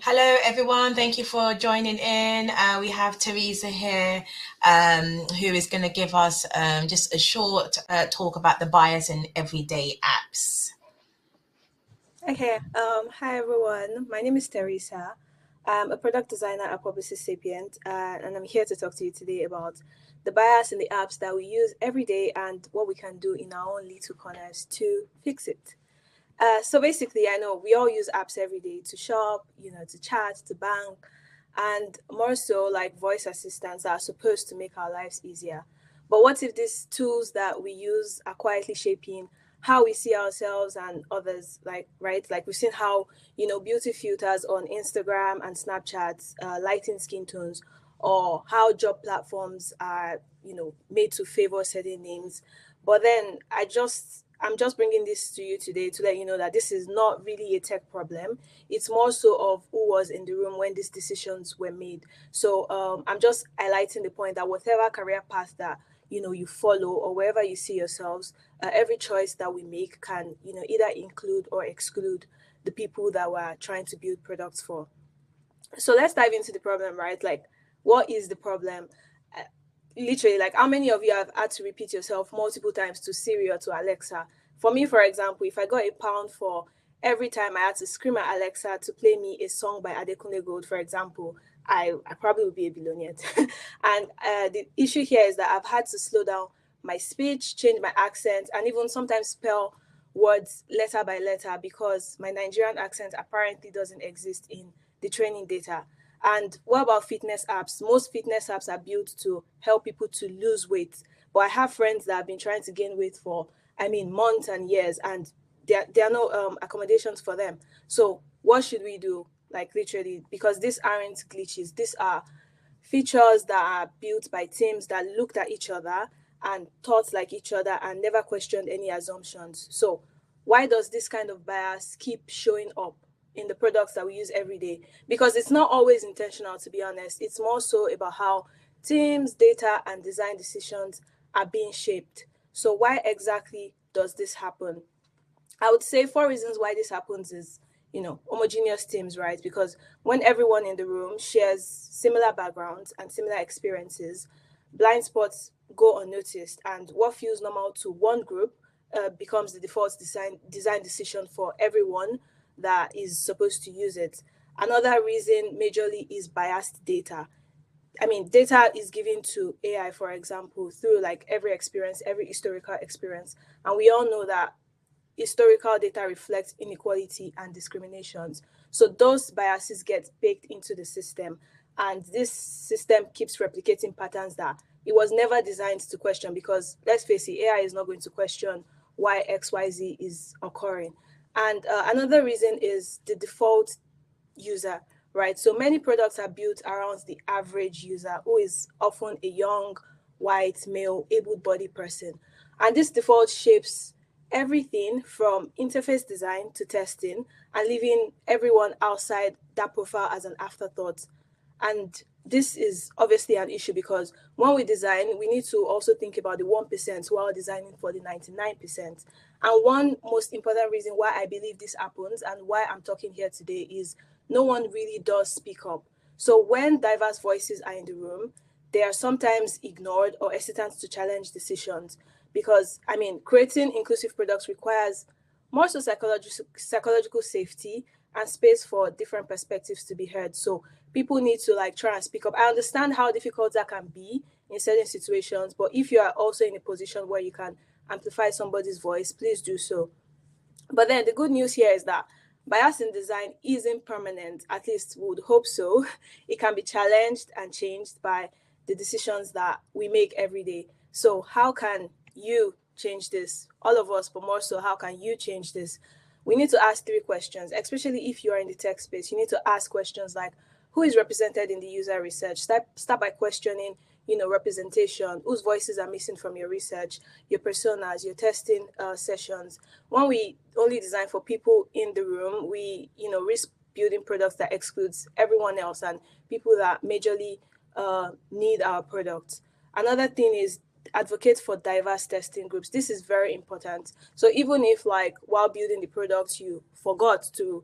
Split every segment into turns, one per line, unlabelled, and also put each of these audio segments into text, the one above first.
Hello, everyone. Thank you for joining in. We have Teresa here, who is going to give us just a short talk about the bias in everyday apps.
Okay, hi everyone. My name is Teresa. I'm a product designer at Publicis Sapient, and I'm here to talk to you today about the bias in the apps that we use every day and what we can do in our own little corners to fix it. So basically, I know we all use apps every day to shop, to chat, to bank, and more so like voice assistants that are supposed to make our lives easier. But what if these tools that we use are quietly shaping how we see ourselves and others? Like, right? Like we've seen how, beauty filters on Instagram and Snapchat lighten skin tones, or how job platforms are, made to favor certain names. But then I'm just bringing this to you today to let you know that this is not really a tech problem. It's more so of who was in the room when these decisions were made. So I'm just highlighting the point that whatever career path that you follow or wherever you see yourselves, every choice that we make can either include or exclude the people that we're trying to build products for. So let's dive into the problem, right? Like, what is the problem? Uh, Literally, like, how many of you have had to repeat yourself multiple times to Siri or to Alexa? For me, for example, if I got £1 for every time I had to scream at Alexa to play me a song by Adekunle Gold, for example, I probably would be a billionaire. And the issue here is that I've had to slow down my speech, change my accent, and even sometimes spell words letter by letter because my Nigerian accent apparently doesn't exist in the training data. And what about fitness apps? Most fitness apps are built to help people to lose weight. But I have friends that have been trying to gain weight for, months and years, and there are no accommodations for them. So what should we do? Like literally, because these aren't glitches. These are features that are built by teams that looked at each other and thought like each other and never questioned any assumptions. So why does this kind of bias keep showing up in the products that we use every day? Because it's not always intentional, to be honest. It's more so about how teams, data, and design decisions are being shaped. So why exactly does this happen? I would say four reasons why this happens is, homogeneous teams, right? Because when everyone in the room shares similar backgrounds and similar experiences, blind spots go unnoticed, and what feels normal to one group becomes the default design decision for everyone that is supposed to use it. Another reason, majorly, is biased data. Data is given to AI, for example, through like every experience, every historical experience, and we all know that historical data reflects inequality and discriminations. So those biases get baked into the system, and this system keeps replicating patterns that it was never designed to question. Because let's face it, AI is not going to question why XYZ is occurring. And another reason is the default user, right? So many products are built around the average user, who is often a young, white, male, able bodied person. And this default shapes everything from interface design to testing and leaving everyone outside that profile as an afterthought. And this is obviously an issue because when we design, we need to also think about the 1% while designing for the 99%. And one most important reason why I believe this happens and why I'm talking here today is no one really does speak up. So when diverse voices are in the room, they are sometimes ignored or hesitant to challenge decisions because, creating inclusive products requires more so psychological safety and space for different perspectives to be heard. So people need to like try and speak up. I understand how difficult that can be in certain situations, but if you are also in a position where you can amplify somebody's voice, please do so. But then the good news here is that bias in design isn't permanent, at least we would hope so. It can be challenged and changed by the decisions that we make every day. So, how can you change this? All of us, but more so, how can you change this? We need to ask three questions, especially if you are in the tech space. You need to ask questions like, who is represented in the user research? Start by questioning, representation, whose voices are missing from your research, your personas, your testing sessions. When we only design for people in the room, we, risk building products that excludes everyone else and people that majorly need our products. Another thing is advocate for diverse testing groups. This is very important. So even if like while building the products you forgot to,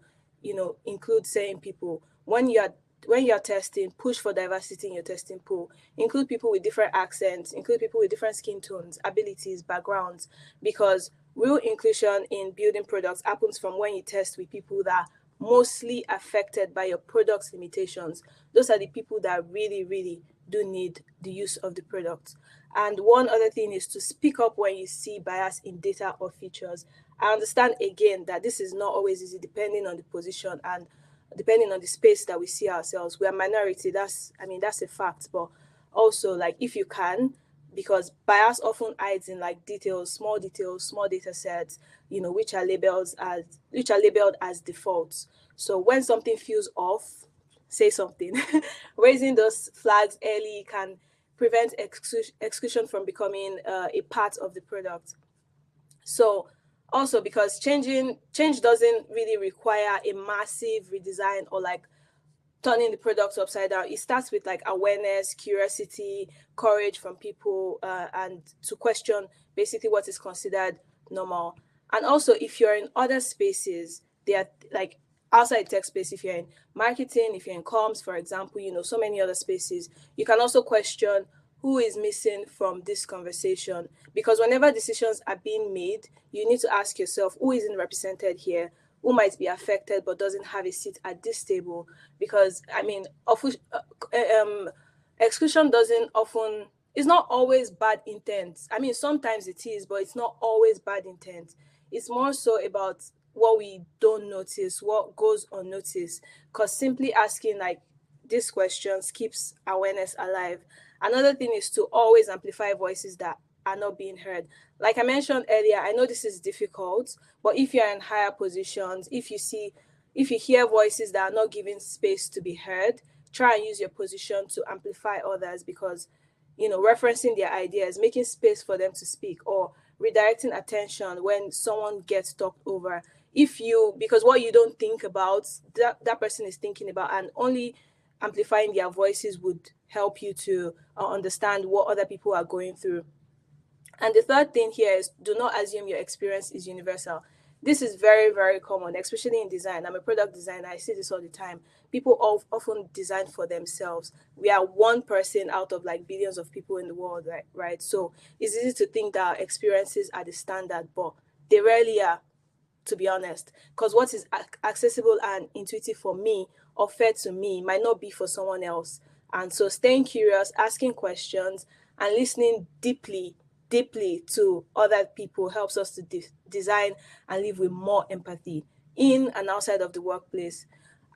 include certain people, when you're testing, push for diversity in your testing pool. Include people with different accents, include people with different skin tones, abilities, backgrounds, because real inclusion in building products happens from when you test with people that are mostly affected by your product's limitations. Those are the people that really, really do need the use of the product. And one other thing is to speak up when you see bias in data or features. I understand again that this is not always easy depending on the position and depending on the space that we see ourselves. We are minority, that's a fact, but also like if you can, because bias often hides in like details, small data sets, which are labeled as defaults. So when something feels off, say something. Raising those flags early can prevent exclusion from becoming a part of the product. So also because change doesn't really require a massive redesign or like turning the product upside down. It starts with like awareness, curiosity, courage from people, and to question basically what is considered normal. And also, if you're in other spaces, they are like outside tech space. If you're in marketing, if you're in comms, for example, so many other spaces, you can also question who is missing from this conversation, because whenever decisions are being made, you need to ask yourself who isn't represented here, who might be affected but doesn't have a seat at this table. Because exclusion doesn't often, it's not always bad intent. Sometimes it is, but it's not always bad intent. It's more so about what we don't notice, what goes unnoticed, because simply asking like these questions keeps awareness alive. Another thing is to always amplify voices that are not being heard. Like I mentioned earlier, I know this is difficult, but if you're in higher positions, if you hear voices that are not given space to be heard, try and use your position to amplify others, because referencing their ideas, making space for them to speak, or redirecting attention when someone gets talked over. Because what you don't think about, that person is thinking about, and only amplifying their voices would help you to understand what other people are going through. And the third thing here is, do not assume your experience is universal. This is very, very common, especially in design. I'm a product designer. I see this all the time. People often design for themselves. We are one person out of like billions of people in the world, right? So it's easy to think that our experiences are the standard, but they rarely are, to be honest. Because what is accessible and intuitive for me or fair to me might not be for someone else. And so staying curious, asking questions, and listening deeply to other people helps us to design and live with more empathy in and outside of the workplace.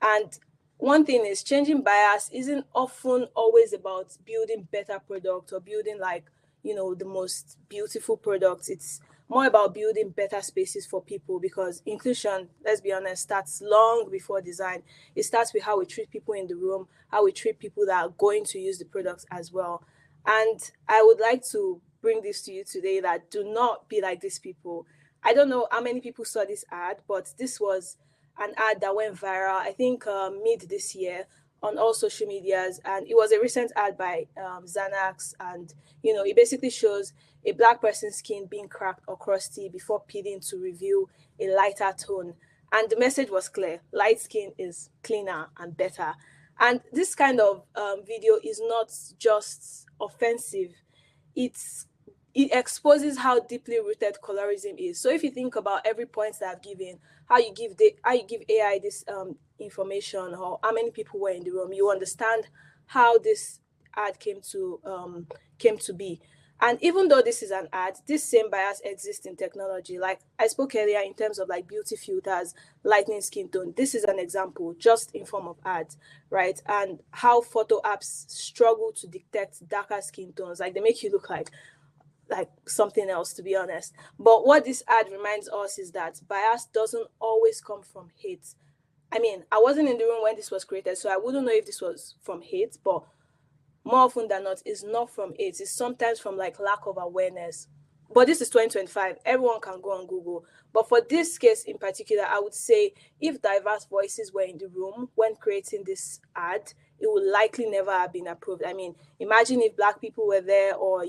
And one thing is, changing bias isn't often always about building better products or building like, the most beautiful products. It's more about building better spaces for people, because inclusion, let's be honest, starts long before design. It starts with how we treat people in the room, how we treat people that are going to use the products as well. And I would like to bring this to you today, that do not be like these people. I don't know how many people saw this ad, but this was an ad that went viral, I think mid this year, on all social medias. And it was a recent ad by Xanax. And, it basically shows a Black person's skin being cracked or crusty before peeling to reveal a lighter tone. And the message was clear: light skin is cleaner and better. And this kind of video is not just offensive, it exposes how deeply rooted colorism is. So if you think about every point that I've given, how you give AI this information, or how many people were in the room, you understand how this ad came to be. And even though this is an ad, this same bias exists in technology. Like I spoke earlier in terms of like beauty filters, lightening skin tone. This is an example, just in form of ads, right? And how photo apps struggle to detect darker skin tones. Like they make you look like something else, to be honest. But what this ad reminds us is that bias doesn't always come from hate. I wasn't in the room when this was created, so I wouldn't know if this was from hate, but more often than not, it's not from hate. It's sometimes from like lack of awareness. But this is 2025. Everyone can go on Google. But for this case in particular, I would say if diverse voices were in the room when creating this ad, it would likely never have been approved. Imagine if Black people were there, or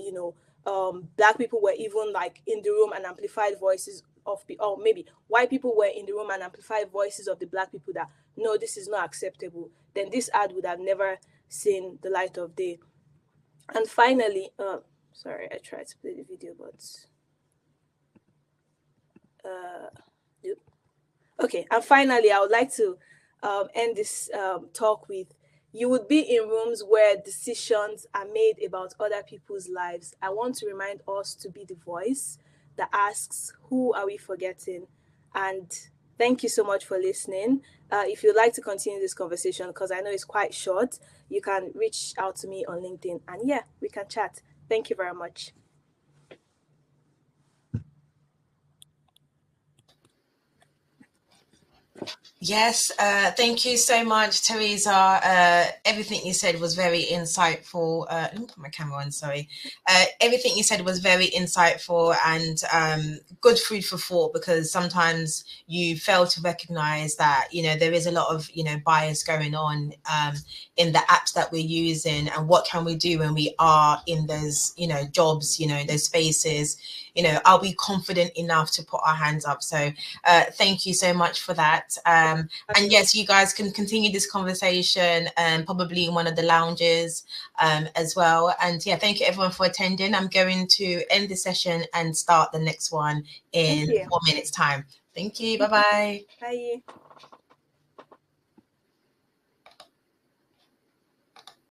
Black people were even like in the room and amplified voices or maybe white people were in the room and amplify voices of the black people that no, this is not acceptable, then this ad would have never seen the light of day. And finally, sorry, I tried to play the video, but yep. Okay, and finally, I would like to end this talk with, you would be in rooms where decisions are made about other people's lives. I want to remind us to be the voice that asks, who are we forgetting? And thank you so much for listening. If you'd like to continue this conversation, because I know it's quite short, you can reach out to me on LinkedIn, and yeah, we can chat. Thank you very much.
Yes, thank you so much, Teresa. Everything you said was very insightful. Let me put my camera on, sorry. Everything you said was very insightful and good food for thought, because sometimes you fail to recognize that, you know, there is a lot of, you know, bias going on in the apps that we're using, and what can we do when we are in those, you know, jobs, you know, those spaces, you know, are we confident enough to put our hands up? So thank you so much for that. And yes, you guys can continue this conversation probably in one of the lounges as well. And yeah, thank you everyone for attending. I'm going to end the session and start the next one in 4 minutes time. Thank you. Bye-bye.
Bye.